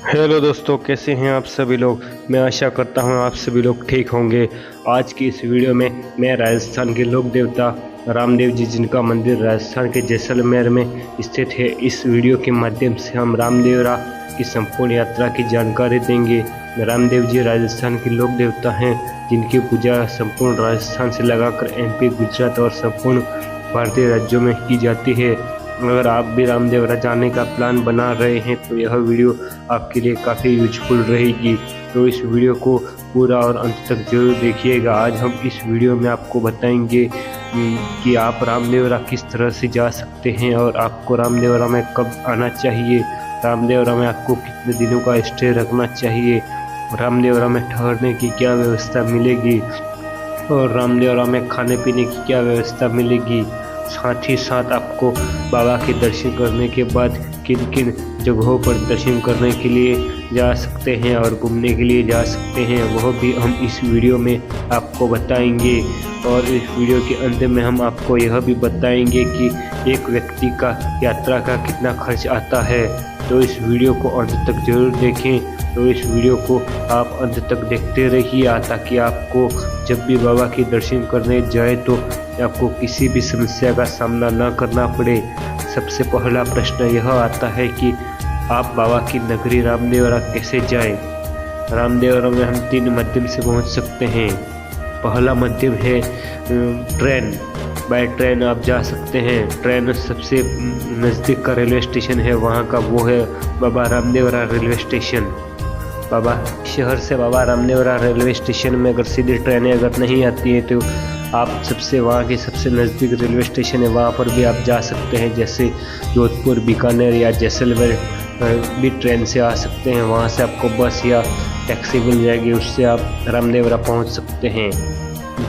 Hello दोस्तों, कैसे हैं आप सभी लोग। मैं आशा करता हूं आप सभी लोग ठीक होंगे। आज की इस वीडियो में मैं राजस्थान के लोक देवता रामदेव जी, जिनका मंदिर राजस्थान के जैसलमेर में स्थित है, इस वीडियो के माध्यम से हम रामदेवरा की संपूर्ण यात्रा की जानकारी देंगे। रामदेव जी राजस्थान के लोक देवता हैं, जिनकी पूजा संपूर्ण राजस्थान से लगाकर MP, गुजरात और संपूर्ण भारतीय राज्यों में की जाती है। अगर आप भी रामदेवरा जाने का प्लान बना रहे हैं तो यह वीडियो आपके लिए काफ़ी यूजफुल रहेगी। तो इस वीडियो को पूरा और अंत तक जरूर देखिएगा। आज हम इस वीडियो में आपको बताएंगे कि आप रामदेवरा किस तरह से जा सकते हैं और आपको रामदेवरा में कब आना चाहिए, रामदेवरा में आपको कितने दिनों का स्टे रखना चाहिए, रामदेवरा में ठहरने की क्या व्यवस्था मिलेगी और रामदेवरा में खाने पीने की क्या व्यवस्था मिलेगी। साथ ही साथ आपको बाबा के दर्शन करने के बाद किन किन जगहों पर दर्शन करने के लिए जा सकते हैं और घूमने के लिए जा सकते हैं, वह भी हम इस वीडियो में आपको बताएंगे। और इस वीडियो के अंत में हम आपको यह भी बताएंगे कि एक व्यक्ति का यात्रा का कितना खर्च आता है। तो इस वीडियो को अंत तक जरूर देखें। तो इस वीडियो को आप अंत तक देखते रहिए ताकि आपको जब भी बाबा के दर्शन करने जाए तो आपको किसी भी समस्या का सामना न करना पड़े। सबसे पहला प्रश्न यह आता है कि आप बाबा की नगरी रामदेवरा कैसे जाएं। रामदेवरा में हम 3 माध्यम से पहुंच सकते हैं। पहला माध्यम है ट्रेन। बाय ट्रेन आप जा सकते हैं। ट्रेन सबसे नज़दीक का रेलवे स्टेशन है वहाँ का, वो है बाबा रामदेवरा रेलवे स्टेशन। बाबा शहर से बाबा रामदेवरा रेलवे स्टेशन में अगर सीधी ट्रेनें अगर नहीं आती है तो आप वहाँ के सबसे नज़दीक रेलवे स्टेशन है, वहाँ पर भी आप जा सकते हैं। जैसे जोधपुर, बीकानेर या जैसलमेर भी ट्रेन से आ सकते हैं। वहाँ से आपको बस या टैक्सी मिल जाएगी, उससे आप रामदेवरा पहुँच सकते हैं।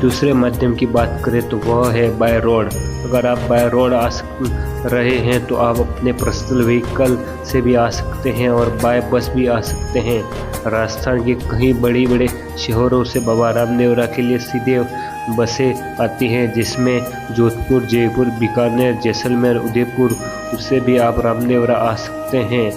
दूसरे माध्यम की बात करें तो वह है बाय रोड। अगर आप बाय रोड आ रहे हैं तो आप अपने पर्सनल व्हीकल से भी आ सकते हैं और बाय बस भी आ सकते हैं। राजस्थान के कई बड़े शहरों से बाबा रामदेवरा के लिए सीधे बसें आती हैं, जिसमें जोधपुर, जयपुर, बीकानेर, जैसलमेर, उदयपुर, उससे भी आप रामदेवरा आ सकते हैं।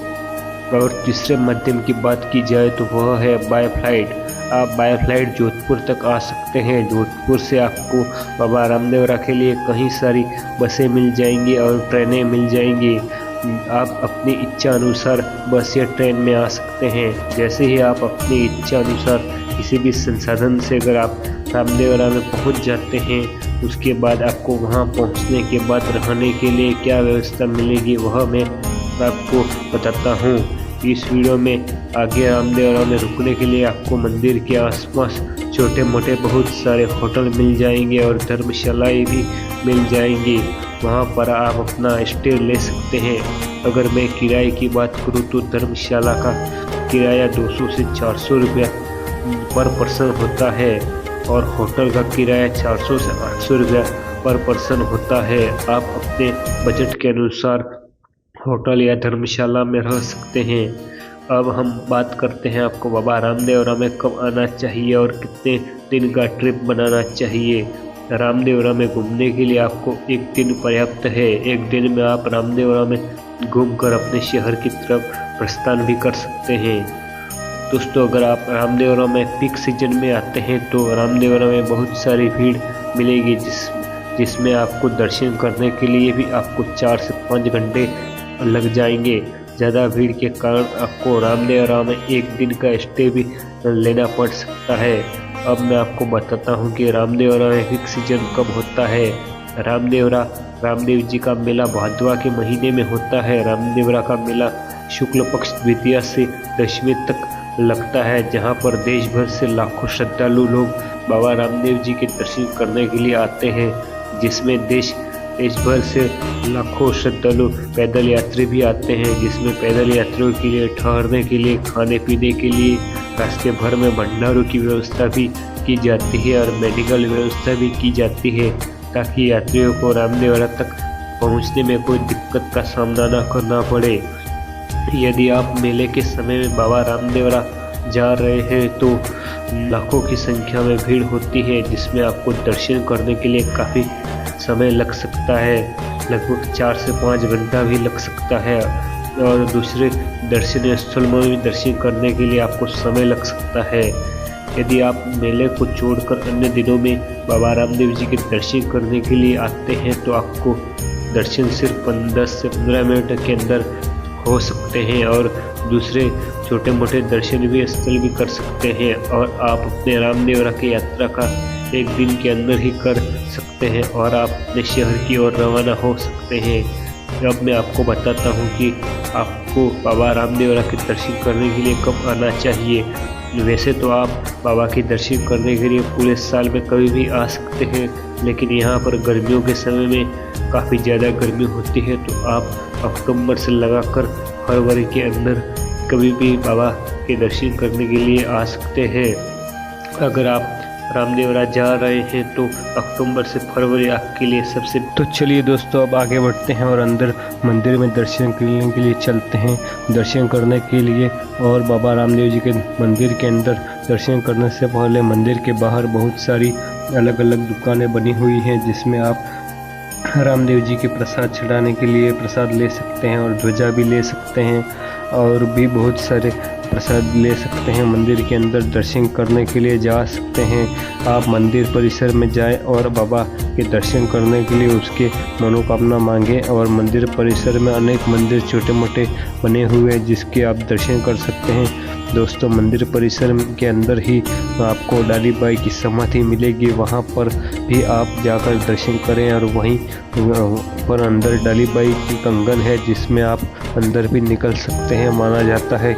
और तीसरे माध्यम की बात की जाए तो वह है बाय फ्लाइट। आप बाय फ्लाइट जोधपुर तक आ सकते हैं। जोधपुर से आपको बाबा रामदेवरा के लिए कई सारी बसें मिल जाएंगी और ट्रेनें मिल जाएंगी। आप अपनी इच्छा अनुसार बस या ट्रेन में आ सकते हैं। जैसे ही आप अपनी इच्छा अनुसार किसी भी संसाधन से अगर आप रामदेवरा में पहुंच जाते हैं, उसके बाद आपको वहां पहुंचने के बाद रहने के लिए क्या व्यवस्था मिलेगी वह मैं आपको बताता हूं। इस वीडियो में आगे रामदेवरा में रुकने के लिए आपको मंदिर के आसपास छोटे मोटे बहुत सारे होटल मिल जाएंगे और धर्मशालाएं भी मिल जाएंगी। वहां पर आप अपना स्टे ले सकते हैं। अगर मैं किराए की बात करूं तो धर्मशाला का किराया 200 से 400 रुपया पर पर्सन होता है और होटल का किराया 400 से 800 रुपया पर पर्सन होता है। आप अपने बजट के अनुसार होटल या धर्मशाला में रह सकते हैं। अब हम बात करते हैं आपको बाबा रामदेवरा में कब आना चाहिए और कितने दिन का ट्रिप बनाना चाहिए। रामदेवरा में घूमने के लिए आपको 1 दिन पर्याप्त है। 1 दिन में आप रामदेवरा में घूमकर अपने शहर की तरफ प्रस्थान भी कर सकते हैं। दोस्तों, अगर आप रामदेवरा में पीक सीजन में आते हैं तो रामदेवरा में बहुत सारी भीड़ मिलेगी, जिसमें आपको दर्शन करने के लिए भी आपको 4 से 5 घंटे लग जाएंगे। ज़्यादा भीड़ के कारण आपको रामदेवरा में 1 दिन का स्टे भी लेना पड़ सकता है। अब मैं आपको बताता हूँ कि रामदेवरा में पीक सीजन कब होता है। रामदेव जी का मेला भादवा के महीने में होता है। रामदेवरा का मेला शुक्ल पक्ष द्वितीया से दशमी तक लगता है, जहाँ पर देश भर से लाखों श्रद्धालु लोग बाबा रामदेव जी के दर्शन करने के लिए आते हैं, जिसमें देश भर से लाखों श्रद्धालु पैदल यात्री भी आते हैं, जिसमें पैदल यात्रियों के लिए ठहरने के लिए, खाने पीने के लिए रास्ते भर में भंडारों की व्यवस्था भी की जाती है और मेडिकल व्यवस्था भी की जाती है, ताकि यात्रियों को रामदेवरा तक पहुंचने में कोई दिक्कत का सामना न करना पड़े। यदि आप मेले के समय में बाबा रामदेवरा जा रहे हैं तो लाखों की संख्या में भीड़ होती है, जिसमें आपको दर्शन करने के लिए काफ़ी समय लग सकता है। लगभग 4 से 5 घंटा भी लग सकता है। और दूसरे दर्शनीय स्थल में भी दर्शन करने के लिए आपको समय लग सकता है। यदि आप मेले को छोड़कर अन्य दिनों में बाबा रामदेव जी के दर्शन करने के लिए आते हैं तो आपको दर्शन सिर्फ 10 से 15 मिनट के अंदर हो सकते हैं और दूसरे छोटे मोटे दर्शन भी स्थल भी कर सकते हैं और आप अपने रामदेवरा की यात्रा का एक दिन के अंदर ही कर सकते हैं और आप अपने शहर की ओर रवाना हो सकते हैं। अब मैं आपको बताता हूँ कि आपको बाबा रामदेवरा के दर्शन करने के लिए कब आना चाहिए। वैसे तो आप बाबा के दर्शन करने के लिए पूरे साल में कभी भी आ सकते हैं, लेकिन यहाँ पर गर्मियों के समय में काफ़ी ज़्यादा गर्मी होती है, तो आप अक्टूबर से लगाकर फरवरी के अंदर कभी भी बाबा के दर्शन करने के लिए आ सकते हैं। अगर आप रामदेवरा जा रहे हैं तो अक्टूबर से फरवरी आपके लिए सबसे। तो चलिए दोस्तों, अब आगे बढ़ते हैं और अंदर मंदिर में दर्शन करने के लिए चलते हैं। दर्शन करने के लिए और बाबा रामदेव जी के मंदिर के अंदर दर्शन करने से पहले मंदिर के बाहर बहुत सारी अलग अलग दुकानें बनी हुई हैं, जिसमें आप रामदेव जी के प्रसाद चढ़ाने के लिए प्रसाद ले सकते हैं और ध्वजा भी ले सकते हैं और भी बहुत सारे प्रसाद ले सकते हैं। मंदिर के अंदर दर्शन करने के लिए जा सकते हैं। आप मंदिर परिसर में जाएं और बाबा के दर्शन करने के लिए उसके मनोकामना मांगें और मंदिर परिसर में अनेक मंदिर छोटे मोटे बने हुए हैं जिसके आप दर्शन कर सकते हैं। दोस्तों, मंदिर परिसर के अंदर ही आपको डाली बाई की समाधि मिलेगी, वहाँ पर भी आप जाकर दर्शन करें और वहीं पर अंदर डाली बाई की कंगन है जिसमें आप अंदर भी निकल सकते हैं। माना जाता है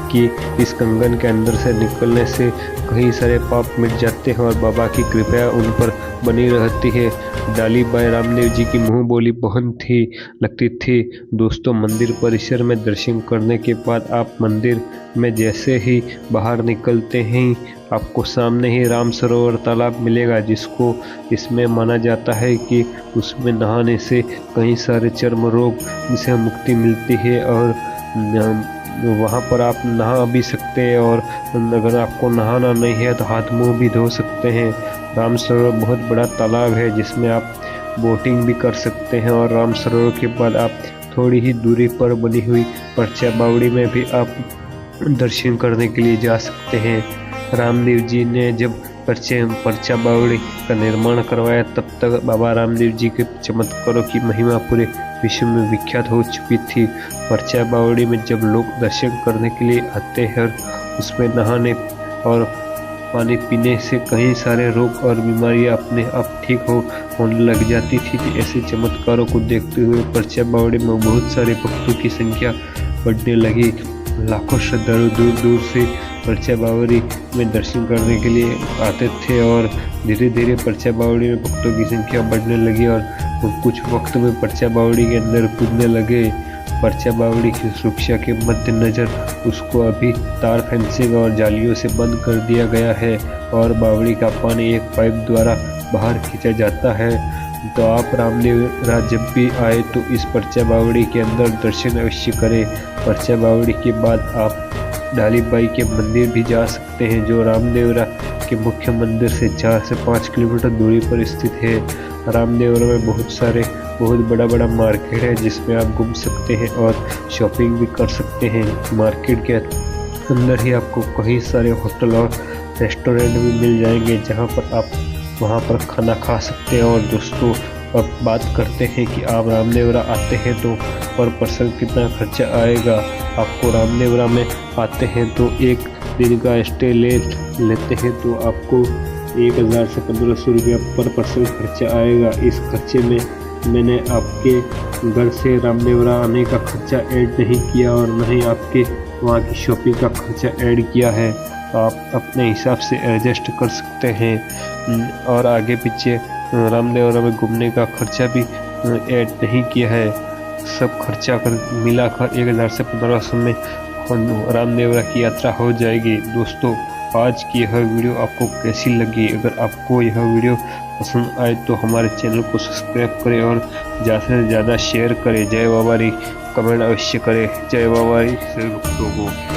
कि इस कंगन के अंदर से निकलने से कई सारे पाप मिट जाते हैं और बाबा की कृपा उन पर बनी रहती है। डाली बाई रामदेव जी की मुँह बोली बहुत ही लगती थी। दोस्तों, मंदिर परिसर में दर्शन करने के बाद आप मंदिर में जैसे ही बाहर निकलते हैं आपको सामने ही राम सरोवर तालाब मिलेगा, जिसको इसमें माना जाता है कि उसमें नहाने से कई सारे चर्म रोग से मुक्ति मिलती है और वहाँ पर आप नहा भी सकते हैं और अगर आपको नहाना नहीं है तो हाथ मुंह भी धो सकते हैं। राम सरोवर बहुत बड़ा तालाब है जिसमें आप बोटिंग भी कर सकते हैं और राम सरोवर के बाद आप थोड़ी ही दूरी पर बनी हुई परचा बावड़ी में भी आप दर्शन करने के लिए जा सकते हैं। रामदेव जी ने जब परचा बावड़ी का निर्माण करवाया तब तक बाबा रामदेव जी के चमत्कारों की महिमा पूरे विश्व में विख्यात हो चुकी थी। परचा बावड़ी में जब लोग दर्शन करने के लिए आते हैं उसमें नहाने और पानी पीने से कई सारे रोग और बीमारियां अपने आप ठीक होने लग जाती थी। तो ऐसे चमत्कारों को देखते हुए परचा बावड़ी में बहुत सारे भक्तों की संख्या बढ़ने लगी। लाखों श्रद्धालु दूर दूर से परचा बावड़ी में दर्शन करने के लिए आते थे और धीरे धीरे परचा बावड़ी में भक्तों की संख्या बढ़ने लगी और कुछ वक्त में परचा बावड़ी के अंदर कूदने लगे। परचा बावड़ी की सुरक्षा के मद्देनजर उसको अभी तार फेंसिंग और जालियों से बंद कर दिया गया है और बावड़ी का पानी एक पाइप द्वारा बाहर खींचा जाता है। तो आप रामदेवरा जब भी आए तो इस परचा बावड़ी के अंदर दर्शन अवश्य करें। परचा बावड़ी के बाद आप डाली बाई के मंदिर भी जा सकते हैं जो रामदेवरा के मुख्य मंदिर से 4 से 5 किलोमीटर दूरी पर स्थित है। रामदेवरा में बहुत बड़ा मार्केट है जिसमें आप घूम सकते हैं और शॉपिंग भी कर सकते हैं। मार्केट के अंदर ही आपको कई सारे होटल और रेस्टोरेंट भी मिल जाएंगे जहां पर आप वहां पर खाना खा सकते हैं। और दोस्तों, अब बात करते हैं कि आप रामदेवरा आते हैं तो पर पर्सन कितना खर्चा आएगा। आपको रामदेवरा में आते हैं तो एक दिन का स्टे लेते हैं तो आपको 1000 से 1500 रुपया पर पर्सन खर्चा आएगा। इस खर्चे में मैंने आपके घर से रामदेवरा आने का खर्चा ऐड नहीं किया और न ही आपके वहाँ की शॉपिंग का खर्चा ऐड किया है। आप अपने हिसाब से एडजस्ट कर सकते हैं और आगे पीछे रामदेवरा में घूमने का खर्चा भी ऐड नहीं किया है। सब खर्चा कर मिलाकर 1000 से 1500 में रामदेवरा की यात्रा हो जाएगी। दोस्तों, आज की यह वीडियो आपको कैसी लगी? अगर आपको यह वीडियो पसंद आए तो हमारे चैनल को सब्सक्राइब करें और ज़्यादा से ज़्यादा शेयर करें। जय बाबा री कमेंट अवश्य करें। जय बाबा री सभी भक्तों को।